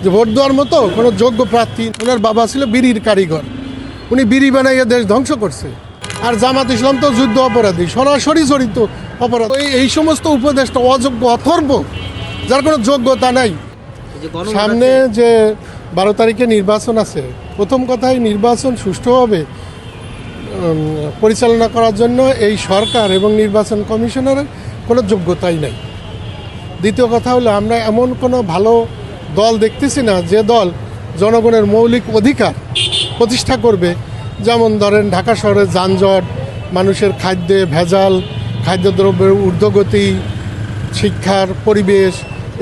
যে ভোট দেওয়ার মতো কোনো যোগ্য প্রার্থী। ওনার বাবা ছিল বিড়ির কারিগর, উনি বিড়ি বানাইয়া দেশ ধ্বংস করছে। আর জামাত ইসলাম তো যুদ্ধ অপরাধী, সরাসরি জড়িত অপরাধ। এই সমস্ত উপদেষ্টা অযোগ্য, অথর্ব, যার কোনো যোগ্যতা নাই। সামনে যে 12 তারিখে নির্বাচন আছে, প্রথম কথাই নির্বাচন সুষ্ঠুভাবে পরিচালনা করার জন্য এই সরকার এবং নির্বাচন কমিশনারের কোনো যোগ্যতাই নাই। দ্বিতীয় কথা হলো, আমরা এমন কোনো ভালো দল দেখতেছি না যে দল জনগণের মৌলিক অধিকার প্রতিষ্ঠা করবে। যেমন ধরেন ঢাকা শহরের যানজট, মানুষের খাদ্যে ভেজাল, খাদ্যদ্রব্যের ঊর্ধ্বগতি, শিক্ষার পরিবেশ,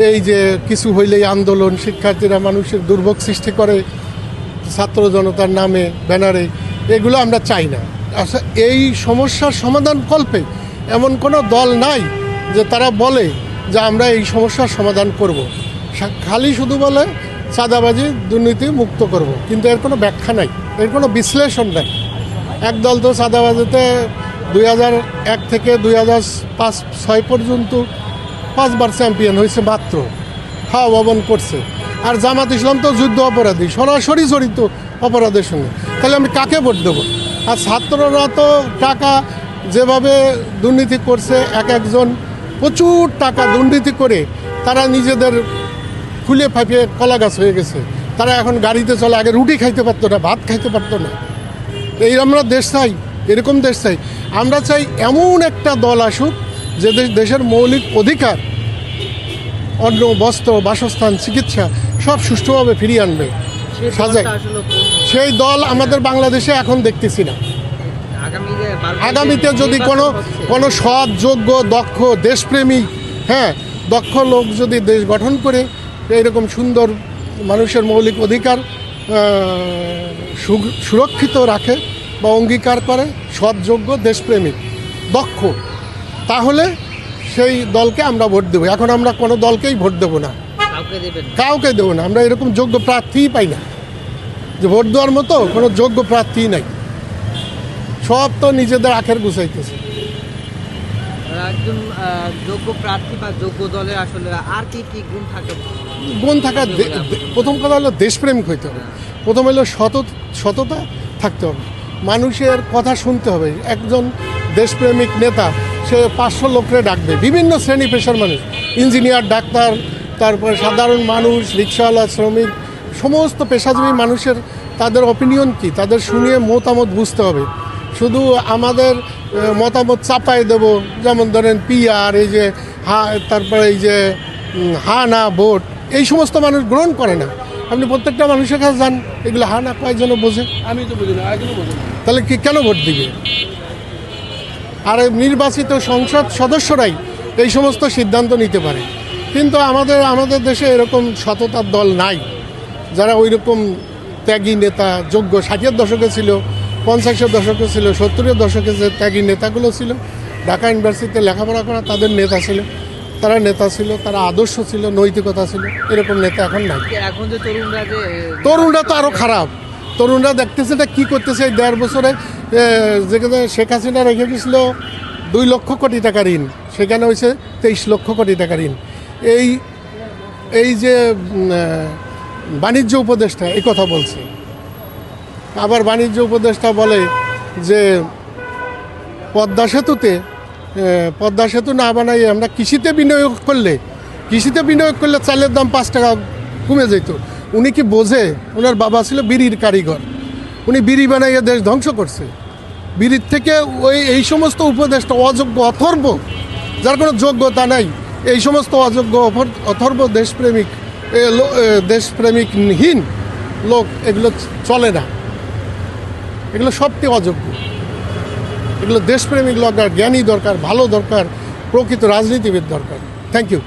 এই যে কিছু হইলেই আন্দোলন, শিক্ষার্থীরা মানুষের দুর্ভোগ সৃষ্টি করে ছাত্র জনতার নামে ব্যানারে, এগুলো আমরা চাই না। আচ্ছা, এই সমস্যার সমাধান কল্পে এমন কোনো দল নাই যে তারা বলে যে আমরা এই সমস্যার সমাধান করব। খালি শুধু বলে চাঁদাবাজি, দুর্নীতি মুক্ত করব, কিন্তু এর কোনো ব্যাখ্যা নাই, এর কোনো বিশ্লেষণ নাই। এক দল তো চাঁদাবাজিতে 2001 থেকে 2005-06 পর্যন্ত 5 বার চ্যাম্পিয়ন হয়েছে মাত্র, হাওয়া ভবন করছে। আর জামাত ইসলাম তো যুদ্ধ অপরাধী, সরাসরি জড়িত অপরাধের সঙ্গে। তাহলে আমি কাকে ভোট দেবো? আর ছাত্ররা তো টাকা যেভাবে দুর্নীতি করছে, একজন প্রচুর টাকা দুর্নীতি করে তারা নিজেদের ফুলে ফাঁপিয়ে কলা গাছ হয়ে গেছে। তারা এখন গাড়িতে চলে, আগে রুটি খাইতে পারতো না, ভাত খাইতে পারতো না। এই আমরা দেশ চাই, এরকম দেশ চাই। আমরা চাই এমন একটা দল আসুক যে দেশের মৌলিক অধিকার, অন্ন, বস্ত্র, বাসস্থান, চিকিৎসা সব সুষ্ঠুভাবে ফিরিয়ে আনবে, সাজায়। সেই দল আমাদের বাংলাদেশে এখন দেখতেছি না। আগামীতে যদি কোনো সৎ, যোগ্য, দক্ষ, দেশপ্রেমী, দক্ষ লোক যদি দেশ গঠন করে এইরকম সুন্দর মানুষের মৌলিক অধিকার সুরক্ষিত রাখে বা অঙ্গীকার করে, সৎ, যোগ্য, দেশপ্রেমিক, দক্ষ, তাহলে সেই দলকে আমরা ভোট দেবো। এখন আমরা কোনো দলকেই ভোট দেবো না, কাউকে দেবো না। আমরা এরকম যোগ্য প্রার্থীই পাই না, যে ভোট দেওয়ার মতো কোনো যোগ্য প্রার্থী নাই। সব তো নিজেদের আখের গুছাইতেছে। একজন যোগ্য প্রার্থী বা যোগ্য দলের আসলে আর কি কি গুণ থাকে? গুণ থাকা, প্রথম কথা হলো দেশপ্রেমিক হইতে হবে। প্রথম হলো সততা থাকতে হবে, মানুষের কথা শুনতে হবে। একজন দেশপ্রেমিক নেতা সে 500 লোকরে ডাকবে, বিভিন্ন শ্রেণী পেশার মানুষ, ইঞ্জিনিয়ার, ডাক্তার, তারপরে সাধারণ মানুষ, রিক্সাওয়ালা, শ্রমিক, সমস্ত পেশাজীবী মানুষের তাদের অপিনিয়ন কি, তাদের শুনিয়ে মতামত বুঝতে হবে। শুধু আমাদের মতামত চাপায় দেব, যেমন ধরেন পিআর, এই যে তারপরে এই যে না ভোট, এই সমস্ত মানুষ গ্রহণ করে না। আপনি প্রত্যেকটা মানুষের কাছে যান, এগুলো না কয়েকজন বোঝে? আমি তো বুঝি না, তাহলে কি কেন ভোট দিবে? আর নির্বাচিত সংসদ সদস্যরাই এই সমস্ত সিদ্ধান্ত নিতে পারে। কিন্তু আমাদের দেশে এরকম সততার দল নাই, যারা ওই রকম ত্যাগী নেতা, যোগ্য 60-এর দশকে ছিল, 50-এর দশকে ছিল, 70-এর দশকে যে ত্যাগী নেতাগুলো ছিল, ঢাকা ইউনিভার্সিটিতে লেখাপড়া করা তাদের নেতা ছিল, তারা আদর্শ ছিল, নৈতিকতা ছিল। এরকম নেতা এখন নাই। এখন যে তরুণরা তো আরও খারাপ। তরুণরা দেখতেছে এটা কী করতেছে। এই 1.5 বছরে যেখানে শেখ হাসিনা রেখে গেছিল 2 লক্ষ কোটি টাকা ঋণ, সেখানে হয়েছে 23 লক্ষ কোটি টাকা ঋণ। এই যে বাণিজ্য উপদেষ্টা এই কথা বলছে, আবার বাণিজ্য উপদেষ্টা বলে যে পদ্মা সেতু না বানাইয়ে আমরা কৃষিতে বিনিয়োগ করলে চালের দাম 5 টাকা কমে যেত। উনি কি বোঝে? ওনার বাবা ছিল বিড়ির কারিগর, উনি বিড়ি বানাইয়ে দেশ ধ্বংস করছে। বিড়ির থেকে এই সমস্ত উপদেষ্টা অযোগ্য, অথর্ব, যার কোনো যোগ্যতা নাই, এই সমস্ত অযোগ্য, অথর্ব, দেশপ্রেমিকহীন লোক, এগুলো চলে না। এগুলো সবটি অযোগ্য। এগুলো দেশপ্রেমিক দরকার, জ্ঞানী দরকার, ভালো দরকার, প্রকৃত রাজনীতিবিদ দরকার। Thank you.